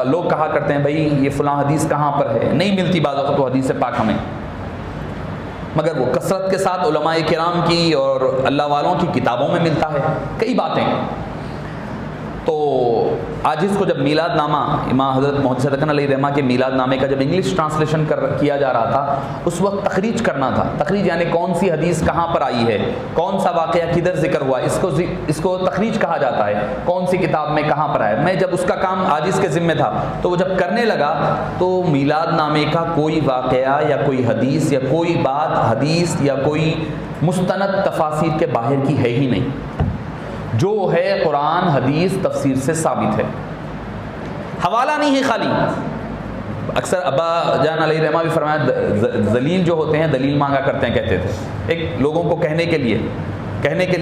لوگ کہا کرتے ہیں بھائی یہ فلاں حدیث کہاں پر ہے، نہیں ملتی بعض وقت تو حدیث پاک ہمیں، مگر وہ کثرت کے ساتھ علماء کرام کی اور اللہ والوں کی کتابوں میں ملتا ہے کئی باتیں۔ تو آج اس کو جب میلاد نامہ امام حضرت محدث حسن علیہ رحمہ کے میلاد نامے کا جب انگلش ٹرانسلیشن کیا جا رہا تھا، اس وقت تخریج کرنا تھا، تخریج یعنی کون سی حدیث کہاں پر آئی ہے، کون سا واقعہ کدھر ذکر ہوا، اس کو تخریج کہا جاتا ہے، کون سی کتاب میں کہاں پر آیا۔ میں جب اس کا کام عاجز کے ذمہ تھا تو وہ جب کرنے لگا تو میلاد نامے کا کوئی واقعہ یا کوئی حدیث یا کوئی بات حدیث یا کوئی مستند تفاسیر کے باہر کی ہے ہی نہیں، جو ہے قرآن حدیث تفسیر سے ثابت ہے، حوالہ نہیں ہے خالی۔ اکثر ابا جان علیہ رحمہ بھی فرمایا ذلیل جو ہوتے ہیں دلیل مانگا کرتے ہیں، کہتے تھے ایک لوگوں کو کہنے کے لیے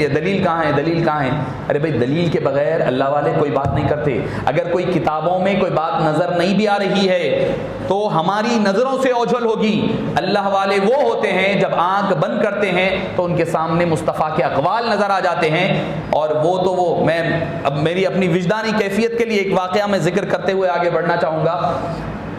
دلیل کہاں ہے، دلیل کہاں ہے؟ ارے بھائی دلیل کے بغیر اللہ والے کوئی بات نہیں کرتے۔ اگر کوئی کتابوں میں کوئی بات نظر نہیں بھی آ رہی ہے تو ہماری نظروں سے اوجھل ہوگی۔ اللہ والے وہ ہوتے ہیں جب آنکھ بند کرتے ہیں تو ان کے سامنے مصطفیٰ کے اقوال نظر آ جاتے ہیں، اور وہ میں اب میری اپنی وجدانی کیفیت کے لیے ایک واقعہ میں ذکر کرتے ہوئے آگے بڑھنا چاہوں گا۔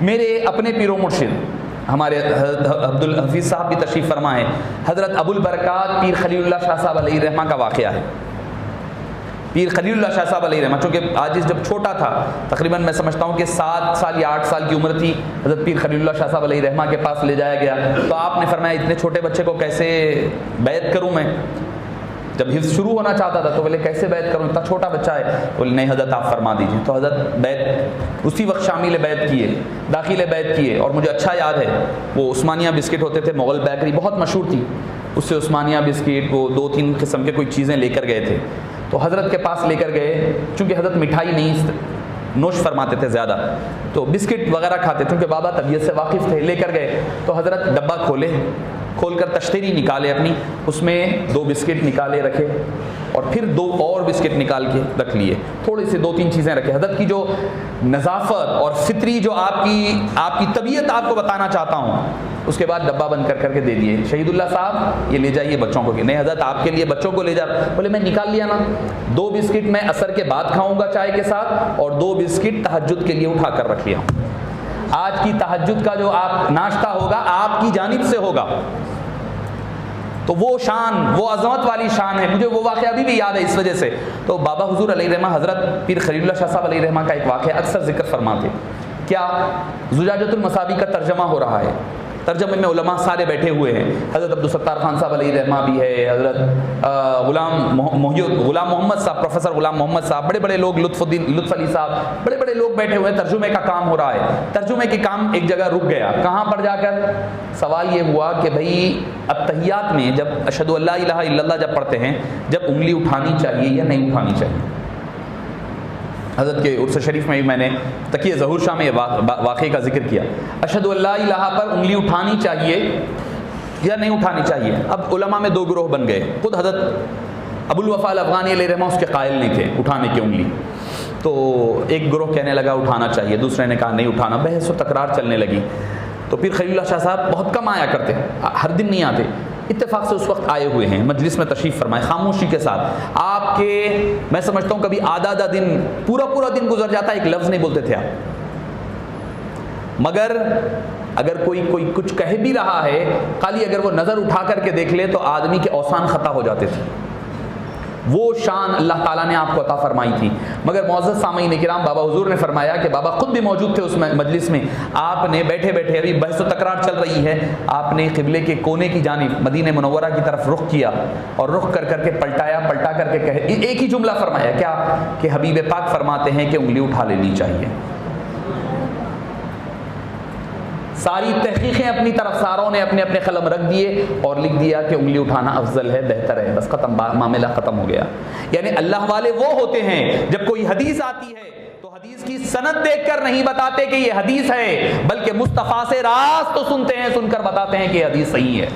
میرے اپنے پیر و مرشد ہمارے عبد الحفیظ صاحب بھی تشریف فرما ہے، حضرت ابو البرکات پیر خلیل اللہ شاہ صاحب علیہ رحمہ کا واقعہ ہے۔ پیر خلیل اللہ شاہ صاحب علیہ رحمہ چونکہ عاجز جب چھوٹا تھا، تقریباً میں سمجھتا ہوں کہ 7 سال یا 8 سال کی عمر تھی، حضرت پیر خلیل اللہ شاہ صاحب علیہ رحمہ کے پاس لے جایا گیا تو آپ نے فرمایا اتنے چھوٹے بچے کو کیسے بیعت کروں میں؟ جب حفظ شروع ہونا چاہتا تھا تو بولے کیسے بیعت کروں، اتنا چھوٹا بچہ ہے؟ بولے نہیں حضرت آپ فرما دیجیے۔ تو حضرت بیعت اسی وقت شامل بیعت کیے، داخل بیعت کیے، اور مجھے اچھا یاد ہے وہ عثمانیہ بسکٹ ہوتے تھے، مغل بیکری بہت مشہور تھی، اس سے عثمانیہ بسکٹ وہ 2-3 قسم کے کوئی چیزیں لے کر گئے تھے۔ تو حضرت کے پاس لے کر گئے، چونکہ حضرت مٹھائی نہیں نوش فرماتے تھے زیادہ، تو بسکٹ وغیرہ کھاتے، چونکہ بابا طبیعت سے واقف تھے، لے کر گئے تو حضرت ڈبہ کھول کر تشتری نکالے اپنی، اس میں 2 بسکٹ نکالے رکھے، اور پھر 2 اور بسکٹ نکال کے رکھ لیے، تھوڑی سی 2-3 چیزیں رکھے۔ حضرت کی جو نظافت اور فطری جو آپ کی طبیعت آپ کو بتانا چاہتا ہوں، اس کے بعد ڈبہ بند کر کے دے دیے، شہید اللہ صاحب یہ لے جائیے بچوں کو۔ نہیں حضرت آپ کے لیے بچوں کو لے جا، بولے میں نکال لیا نا، 2 بسکٹ میں عصر کے بعد کھاؤں گا چائے کے ساتھ، اور 2 بسکٹ تہجد کے لیے اٹھا کر رکھ لیا ہوں۔ آج کی تہجد کا جو آپ ناشتہ ہوگا آپ کی جانب سے ہوگا۔ تو وہ شان، وہ عظمت والی شان ہے، مجھے وہ واقعہ ابھی بھی یاد ہے اس وجہ سے۔ تو بابا حضور علیہ رحمہ حضرت پیر خلیل اللہ شاہ صاحب علیہ رحمہ کا ایک واقعہ اکثر ذکر فرماتے، کیا زجاجۃ المصابیح کا ترجمہ ہو رہا ہے، ترجمے میں علماء سارے بیٹھے ہوئے ہیں، حضرت عبدالستار خان صاحب علیہ رحمہ بھی ہے، حضرت غلام محمد صاحب، پروفیسر غلام محمد صاحب، بڑے بڑے لوگ، لطف علی صاحب، بڑے بڑے لوگ بیٹھے ہوئے ہیں، ترجمے کا کام ہو رہا ہے۔ ترجمے کے کام ایک جگہ رک گیا، کہاں پر جا کر سوال یہ ہوا کہ بھائی التحیات میں جب اشہد ان لا الہ الا اللہ جب پڑھتے ہیں، جب انگلی اٹھانی چاہیے یا نہیں اٹھانی چاہیے؟ حضرت کے عرس شریف میں بھی میں نے تقیہ ظہور شاہ میں واقعے کا ذکر کیا، اشہد ان لا الہ پر انگلی اٹھانی چاہیے یا نہیں اٹھانی چاہیے؟ اب علماء میں 2 گروہ بن گئے، خود حضرت ابو الوفا الافغانی علیہ رحمہ اس کے قائل نہیں تھے اٹھانے کی انگلی، تو ایک گروہ کہنے لگا اٹھانا چاہیے، دوسرے نے کہا نہیں اٹھانا، بحث و تکرار چلنے لگی۔ تو پیر خلیل اللہ شاہ صاحب بہت کم آیا کرتے، ہر دن نہیں آتے، اتفاق سے اس وقت آئے ہوئے ہیں، مجلس میں تشریف فرمائے، خاموشی کے ساتھ آپ کے، میں سمجھتا ہوں کبھی آدھا دن، پورا دن گزر جاتا، ایک لفظ نہیں بولتے تھے آپ، مگر اگر کوئی کچھ کہہ بھی رہا ہے، خالی اگر وہ نظر اٹھا کر کے دیکھ لے تو آدمی کے اوسان خطا ہو جاتے تھے۔ وہ شان اللہ تعالیٰ نے آپ کو عطا فرمائی تھی۔ مگر معزز سامعین کرام، بابا حضور نے فرمایا کہ بابا خود بھی موجود تھے اس مجلس میں، آپ نے بیٹھے بیٹھے، ابھی بحث و تکرار چل رہی ہے، آپ نے قبلے کے کونے کی جانب مدینہ منورہ کی طرف رخ کیا، اور رخ کر کے پلٹا کر کے کہے، ایک ہی جملہ فرمایا، کیا کہ حبیب پاک فرماتے ہیں کہ انگلی اٹھا لینی چاہیے۔ ساری تحقیقیں اپنی طرف ساروں نے اپنے اپنے قلم رکھ دیے اور لکھ دیا کہ انگلی اٹھانا افضل ہے، بہتر ہے، بس ختم، معاملہ ختم ہو گیا۔ یعنی اللہ والے وہ ہوتے ہیں جب کوئی حدیث آتی ہے تو حدیث کی سند دیکھ کر نہیں بتاتے کہ یہ حدیث ہے، بلکہ مصطفیٰ سے راست تو سنتے ہیں، سن کر بتاتے ہیں کہ یہ حدیث صحیح ہے۔